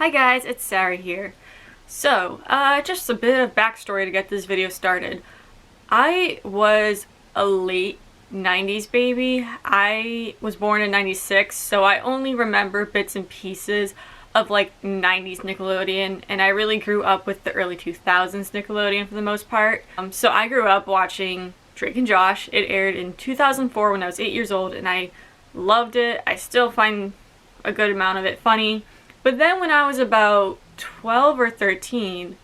Hi guys, it's Sarah here. So, just a bit of backstory to get this video started. I was a late 90s baby. I was born in 96, so I only remember bits and pieces of like 90s Nickelodeon, and I really grew up with the early 2000s Nickelodeon for the most part. So I grew up watching Drake and Josh. It aired in 2004 when I was 8 years old, and I loved it. I still find a good amount of it funny. But then when I was about 12 or 13,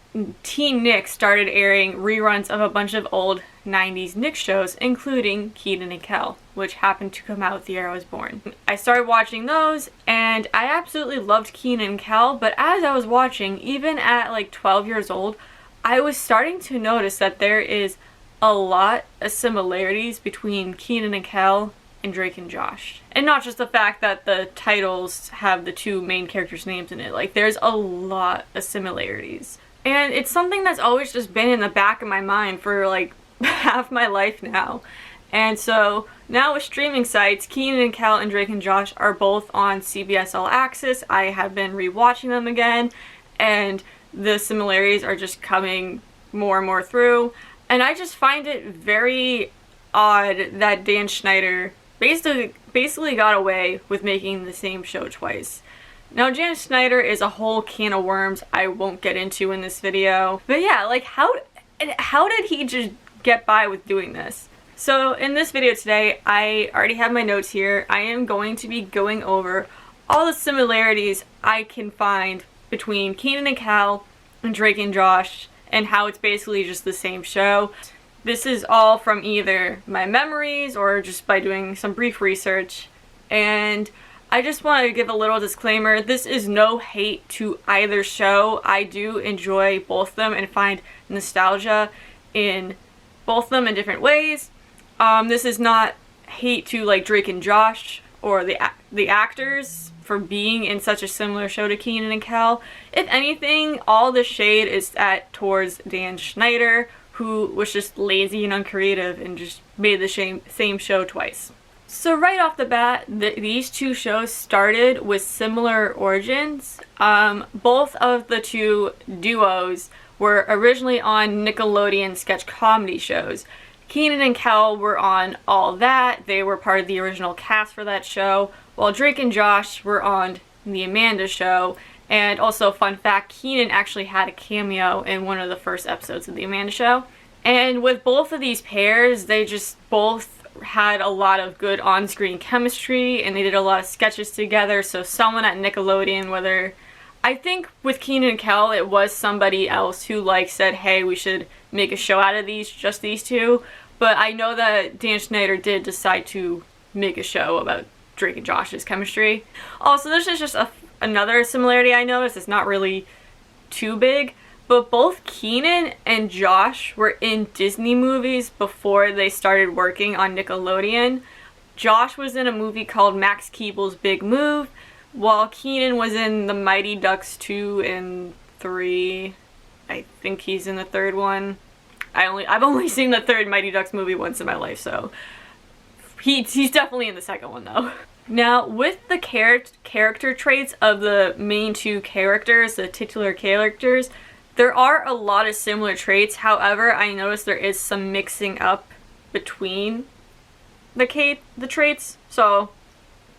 Teen Nick started airing reruns of a bunch of old 90s Nick shows, including Kenan and Kel, which happened to come out the year I was born. I started watching those, and I absolutely loved Kenan and Kel, but as I was watching, even at like 12 years old, I was starting to notice that there is a lot of similarities between Kenan and Kel and Drake and Josh. And not just the fact that the titles have the two main characters' names in it, like there's a lot of similarities. And it's something that's always just been in the back of my mind for like half my life now. And so now with streaming sites, Kenan and Kel and Drake and Josh are both on CBS All Access. I have been rewatching them again, and the similarities are just coming more and more through. And I just find it very odd that Dan Schneider basically got away with making the same show twice. Now, Dan Schneider is a whole can of worms I won't get into in this video. But yeah, like how did he just get by with doing this? So in this video today, I already have my notes here. I am going to be going over all the similarities I can find between Kenan and Kel and Drake and Josh, and how it's basically just the same show. This is all from either my memories or just by doing some brief research. And I just want to give a little disclaimer. This is no hate to either show. I do enjoy both of them and find nostalgia in both of them in different ways. This is not hate to like Drake and Josh or the actors for being in such a similar show to Kenan and Kel. If anything, all the shade is towards Dan Schneider, who was just lazy and uncreative and just made the same show twice. So right off the bat, these two shows started with similar origins. Both of the two duos were originally on Nickelodeon sketch comedy shows. Kenan and Kel were on All That. They were part of the original cast for that show, while Drake and Josh were on The Amanda Show. And also, fun fact, Kenan actually had a cameo in one of the first episodes of The Amanda Show. And with both of these pairs, they just both had a lot of good on-screen chemistry, and they did a lot of sketches together. So someone at Nickelodeon, I think with Kenan and Kel, it was somebody else who like said, hey, we should make a show out of just these two. But I know that Dan Schneider did decide to make a show about Drake and Josh's chemistry. Also, this is just another similarity I noticed. It's not really too big, but both Kenan and Josh were in Disney movies before they started working on Nickelodeon. Josh was in a movie called Max Keeble's Big Move, while Kenan was in the Mighty Ducks 2 and 3. I think he's in the third one. I've only seen the third Mighty Ducks movie once in my life, so he's definitely in the second one though. Now, with the character traits of the main two characters, the titular characters, there are a lot of similar traits. However, I noticed there is some mixing up between the traits, so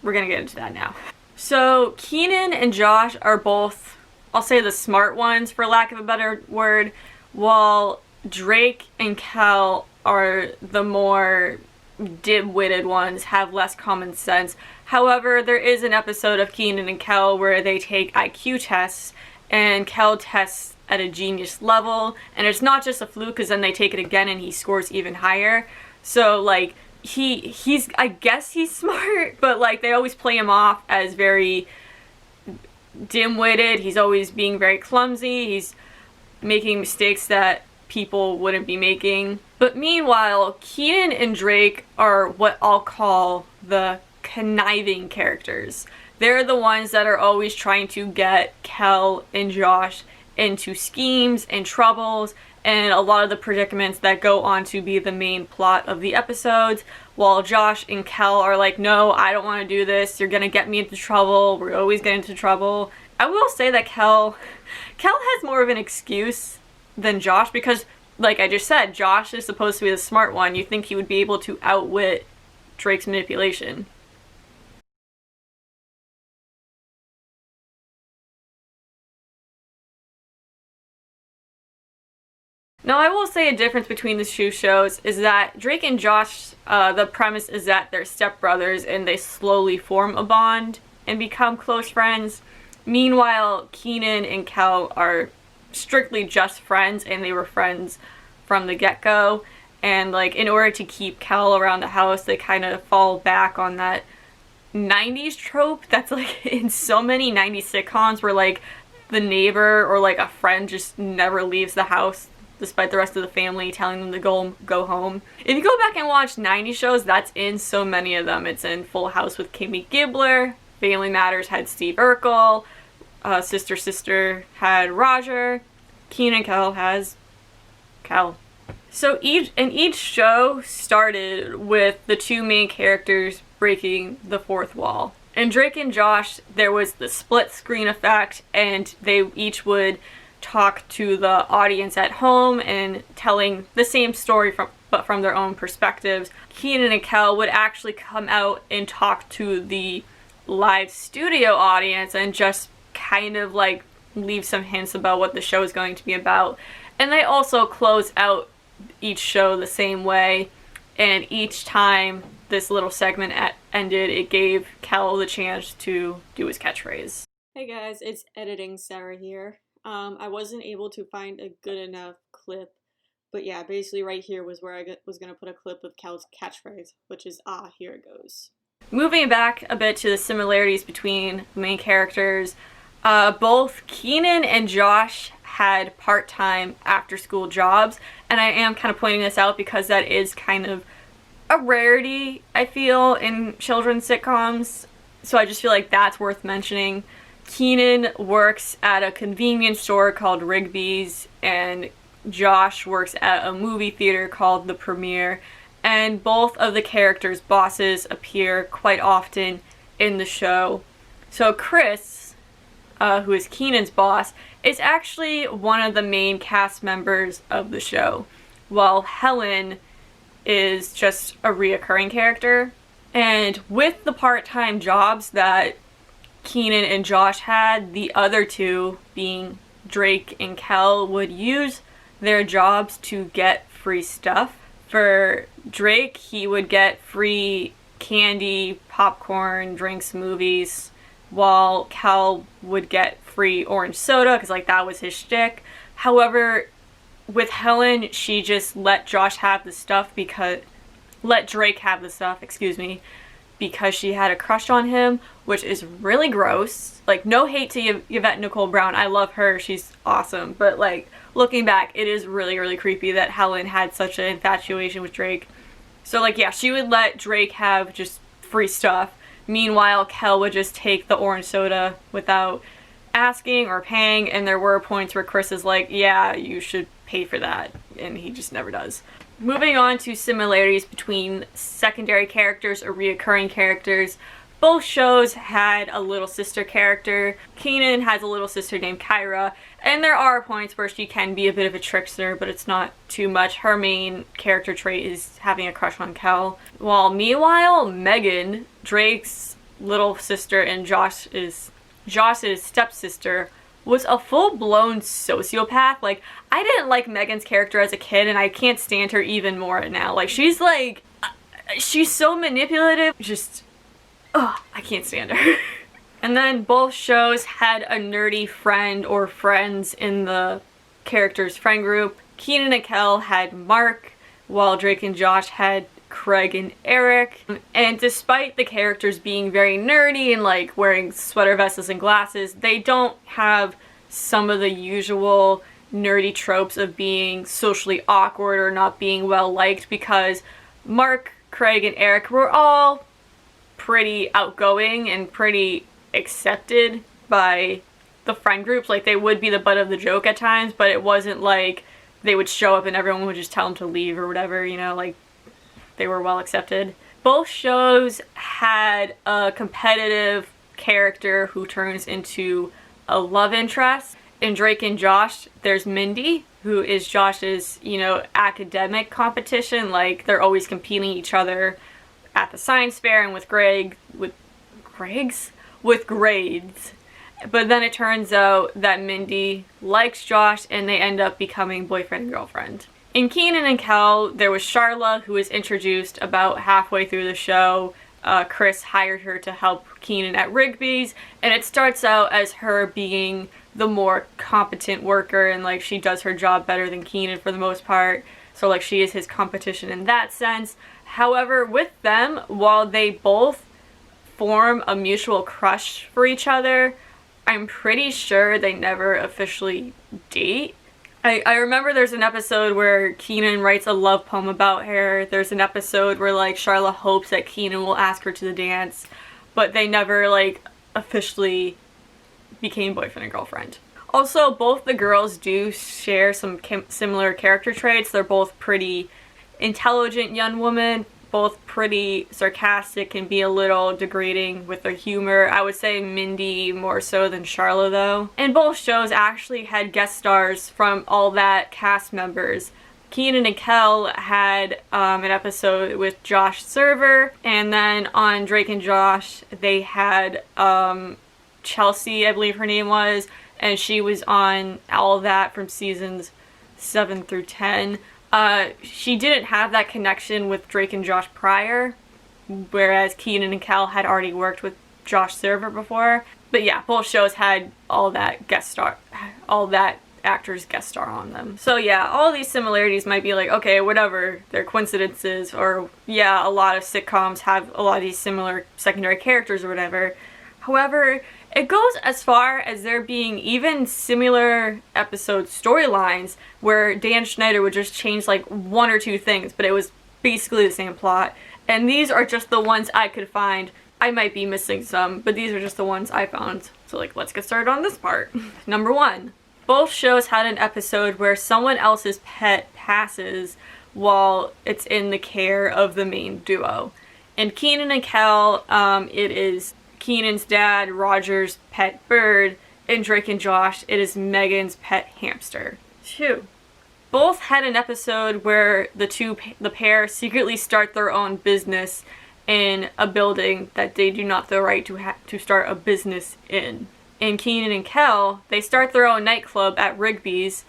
we're gonna get into that now. So, Kenan and Josh are both, I'll say, the smart ones, for lack of a better word, while Drake and Kel are the more dim-witted ones, have less common sense. However, there is an episode of Kenan and Kel where they take IQ tests, and Kel tests at a genius level, and it's not just a fluke, because then they take it again and he scores even higher. So like he's I guess he's smart, but like they always play him off as very dim-witted. He's always being very clumsy. He's making mistakes that people wouldn't be making. But meanwhile, Kenan and Drake are what I'll call the conniving characters. They're the ones that are always trying to get Kel and Josh into schemes and troubles and a lot of the predicaments that go on to be the main plot of the episodes, while Josh and Kel are like, no, I don't want to do this, you're gonna get me into trouble, we're always getting into trouble. I will say that Kel has more of an excuse than Josh because, like I just said, Josh is supposed to be the smart one. You think he would be able to outwit Drake's manipulation. Now, I will say a difference between the two shows is that Drake and Josh, the premise is that they're stepbrothers and they slowly form a bond and become close friends. Meanwhile, Kenan and Kel are strictly just friends and they were friends from the get-go. And like in order to keep Kel around the house, they kind of fall back on that 90s trope that's like in so many 90s sitcoms where like the neighbor or like a friend just never leaves the house despite the rest of the family telling them to go home. If you go back and watch 90s shows, that's in so many of them. It's in Full House with Kimmy Gibbler, Family Matters had Steve Urkel, Sister Sister had Roger, Kenan and Kel has Kel. So each show started with the two main characters breaking the fourth wall. In Drake and Josh, there was the split screen effect, and they each would talk to the audience at home and telling the same story but from their own perspectives. Kenan and Kel would actually come out and talk to the live studio audience and just kind of like leave some hints about what the show is going to be about. And they also close out each show the same way, and each time this little segment ended, it gave Kel the chance to do his catchphrase. Hey guys, it's Editing Sarah here. I wasn't able to find a good enough clip, but yeah, basically right here was where I was going to put a clip of Kel's catchphrase, which is, here it goes. Moving back a bit to the similarities between the main characters, both Kenan and Josh had part-time after-school jobs, and I am kind of pointing this out because that is kind of a rarity, I feel, in children's sitcoms, so I just feel like that's worth mentioning. Kenan works at a convenience store called Rigby's, and Josh works at a movie theater called The Premiere, and both of the characters' bosses appear quite often in the show. So Chris, who is Kenan's boss, is actually one of the main cast members of the show, while Helen is just a reoccurring character. And with the part-time jobs that Kenan and Josh had, the other two, being Drake and Kel, would use their jobs to get free stuff. For Drake, he would get free candy, popcorn, drinks, movies, while Kel would get free orange soda because like that was his shtick. However, with Helen, she just let Drake have the stuff because she had a crush on him, which is really gross. Like, no hate to Yvette Nicole Brown. I love her. She's awesome. But, like, looking back, it is really, really creepy that Helen had such an infatuation with Drake. So, like, yeah, she would let Drake have just free stuff. Meanwhile, Kel would just take the orange soda without asking or paying. And there were points where Chris is like, yeah, you should pay for that. And he just never does. Moving on to similarities between secondary characters or reoccurring characters, both shows had a little sister character. Kenan has a little sister named Kyra, and there are points where she can be a bit of a trickster, but it's not too much. Her main character trait is having a crush on Kel. While meanwhile, Megan, Drake's little sister and Josh's stepsister, was a full-blown sociopath. Like, I didn't like Megan's character as a kid, and I can't stand her even more now. Like, she's so manipulative. Just, I can't stand her. And then both shows had a nerdy friend or friends in the characters' friend group. Kenan and Kel had Mark, while Drake and Josh had Craig and Eric. And despite the characters being very nerdy and like wearing sweater vests and glasses, they don't have some of the usual nerdy tropes of being socially awkward or not being well liked, because Mark, Craig, and Eric were all pretty outgoing and pretty accepted by the friend groups. Like, they would be the butt of the joke at times, but it wasn't like they would show up and everyone would just tell them to leave or whatever, you know, like, they were well accepted. Both shows had a competitive character who turns into a love interest. In Drake and Josh, there's Mindy, who is Josh's, academic competition. Like, they're always competing each other at the science fair and with grades. But then it turns out that Mindy likes Josh and they end up becoming boyfriend and girlfriend. In Kenan and Kel, there was Charla, who was introduced about halfway through the show. Chris hired her to help Kenan at Rigby's, and it starts out as her being the more competent worker, and like she does her job better than Kenan for the most part, so like she is his competition in that sense. However, with them, while they both form a mutual crush for each other, I'm pretty sure they never officially date. I remember there's an episode where Kenan writes a love poem about her. There's an episode where like Charla hopes that Kenan will ask her to the dance, but they never like officially became boyfriend and girlfriend. Also, both the girls do share some similar character traits. They're both pretty intelligent young women, both pretty sarcastic, can be a little degrading with their humor. I would say Mindy more so than Charla though. And both shows actually had guest stars from all that cast members. Kenan and Kel had an episode with Josh Server, and then on Drake and Josh they had Chelsea, I believe her name was, and she was on all of that from seasons 7 through 10. She didn't have that connection with Drake and Josh prior, whereas Kenan and Kel had already worked with Josh Server before. But yeah, both shows had all that actors guest star on them. So yeah, all these similarities might be like, okay, whatever, they're coincidences, or yeah, a lot of sitcoms have a lot of these similar secondary characters or whatever. However, it goes as far as there being even similar episode storylines where Dan Schneider would just change like one or two things, but it was basically the same plot. And these are just the ones I could find. I might be missing some, but these are just the ones I found. So like, let's get started on this part. Number 1. Both shows had an episode where someone else's pet passes while it's in the care of the main duo. In Kenan and Kel, it is Kenan's dad, Roger's pet bird. In Drake and Josh, it is Megan's pet hamster. 2. Both had an episode where the pair secretly start their own business in a building that they do not have the right to start a business in. In Kenan and Kel, they start their own nightclub at Rigby's,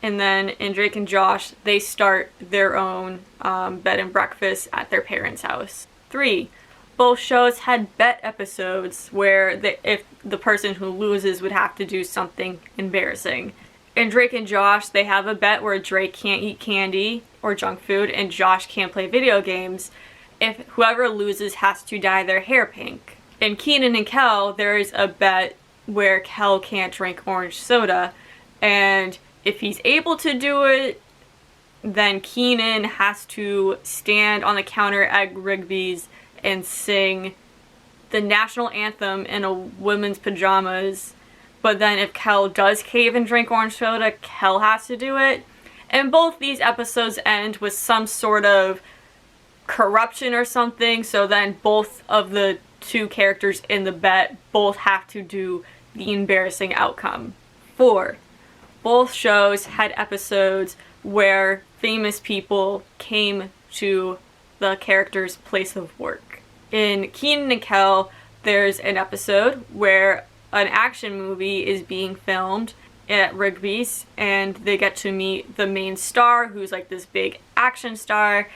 and then in Drake and Josh, they start their own bed and breakfast at their parents' house. 3. Both shows had bet episodes where if the person who loses would have to do something embarrassing. In Drake and Josh, they have a bet where Drake can't eat candy or junk food and Josh can't play video games if whoever loses has to dye their hair pink. In Kenan and Kel, there is a bet where Kel can't drink orange soda, and if he's able to do it, then Kenan has to stand on the counter at Rigby's and sing the national anthem in a woman's pajamas. But then if Kel does cave and drink orange soda, Kel has to do it. And both these episodes end with some sort of corruption or something, so then both of the two characters in the bet both have to do the embarrassing outcome. 4. Both shows had episodes where famous people came to the character's place of work. In Kenan and Kel, there's an episode where an action movie is being filmed at Rigby's, and they get to meet the main star, who's like this big action star.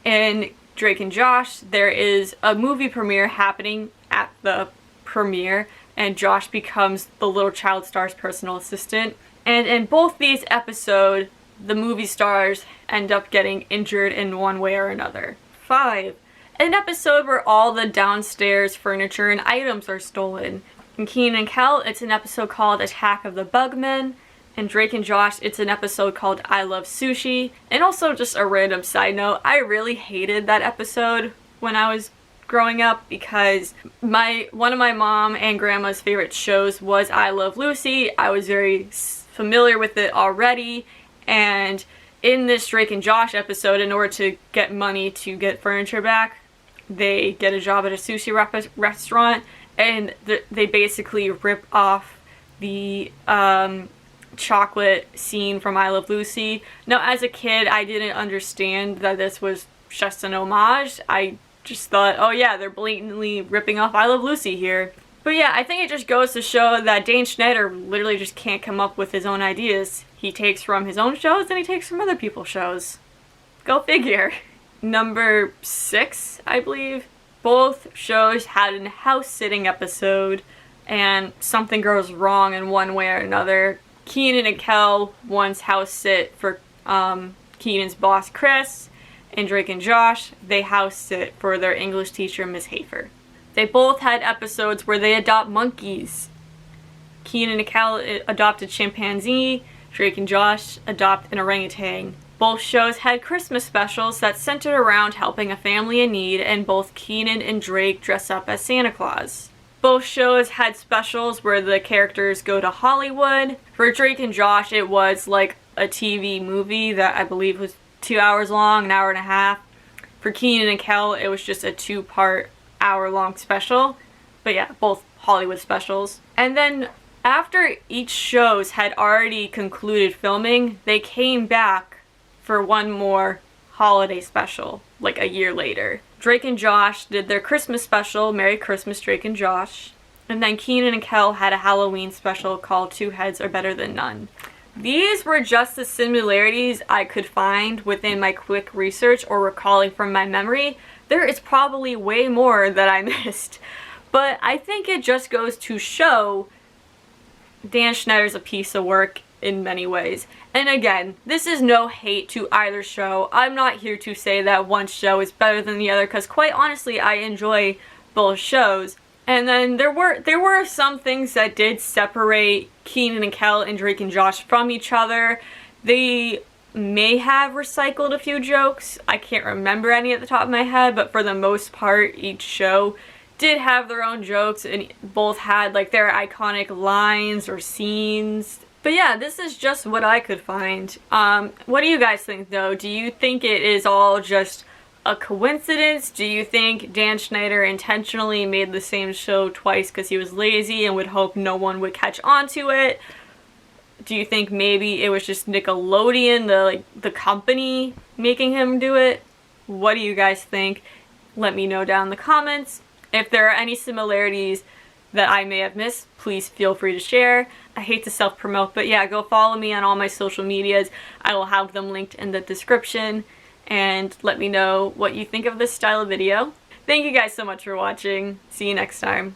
In Drake and Josh, there is a movie premiere happening at the premiere, and Josh becomes the little child star's personal assistant. And in both these episodes, the movie stars end up getting injured in one way or another. 5. An episode where all the downstairs furniture and items are stolen. In Kenan and Kel, it's an episode called Attack of the Bugmen. In Drake and Josh, it's an episode called I Love Sushi. And also, just a random side note, I really hated that episode when I was growing up because one of my mom and grandma's favorite shows was I Love Lucy. I was very familiar with it already, and in this Drake and Josh episode, in order to get money to get furniture back, they get a job at a sushi restaurant, and they basically rip off the chocolate scene from I Love Lucy. Now, as a kid, I didn't understand that this was just an homage. I just thought, oh yeah, they're blatantly ripping off I Love Lucy here. But yeah, I think it just goes to show that Dan Schneider literally just can't come up with his own ideas. He takes from his own shows and he takes from other people's shows. Go figure. Number 6, I believe. Both shows had a house-sitting episode, and something goes wrong in one way or another. Kenan and Kel once house sit for Kenan's boss Chris, and Drake and Josh, they house sit for their English teacher Miss Hafer. They both had episodes where they adopt monkeys. Kenan and Kel adopt a chimpanzee, Drake and Josh adopt an orangutan. Both shows had Christmas specials that centered around helping a family in need, and both Kenan and Drake dress up as Santa Claus. Both shows had specials where the characters go to Hollywood. For Drake and Josh, it was like a TV movie that I believe was 2 hours long, an hour and a half. For Kenan and Kel, it was just a 2-part, hour-long special. But yeah, both Hollywood specials. And then after each shows had already concluded filming, they came back for one more holiday special, like a year later. Drake and Josh did their Christmas special, Merry Christmas, Drake and Josh. And then Kenan and Kel had a Halloween special called Two Heads Are Better Than None. These were just the similarities I could find within my quick research or recalling from my memory. There is probably way more that I missed. But I think it just goes to show Dan Schneider's a piece of work in many ways. And again, this is no hate to either show. I'm not here to say that one show is better than the other, because quite honestly, I enjoy both shows. And then there were some things that did separate Kenan and Kel and Drake and Josh from each other. They may have recycled a few jokes. I can't remember any at the top of my head, but for the most part, each show did have their own jokes, and both had like their iconic lines or scenes. But yeah, this is just what I could find. What do you guys think though? Do you think it is all just a coincidence? Do you think Dan Schneider intentionally made the same show twice because he was lazy and would hope no one would catch on to it? Do you think maybe it was just Nickelodeon, the company, making him do it? What do you guys think? Let me know down in the comments. If there are any similarities that I may have missed, please feel free to share. I hate to self-promote, but yeah, go follow me on all my social medias. I will have them linked in the description, and let me know what you think of this style of video. Thank you guys so much for watching. See you next time.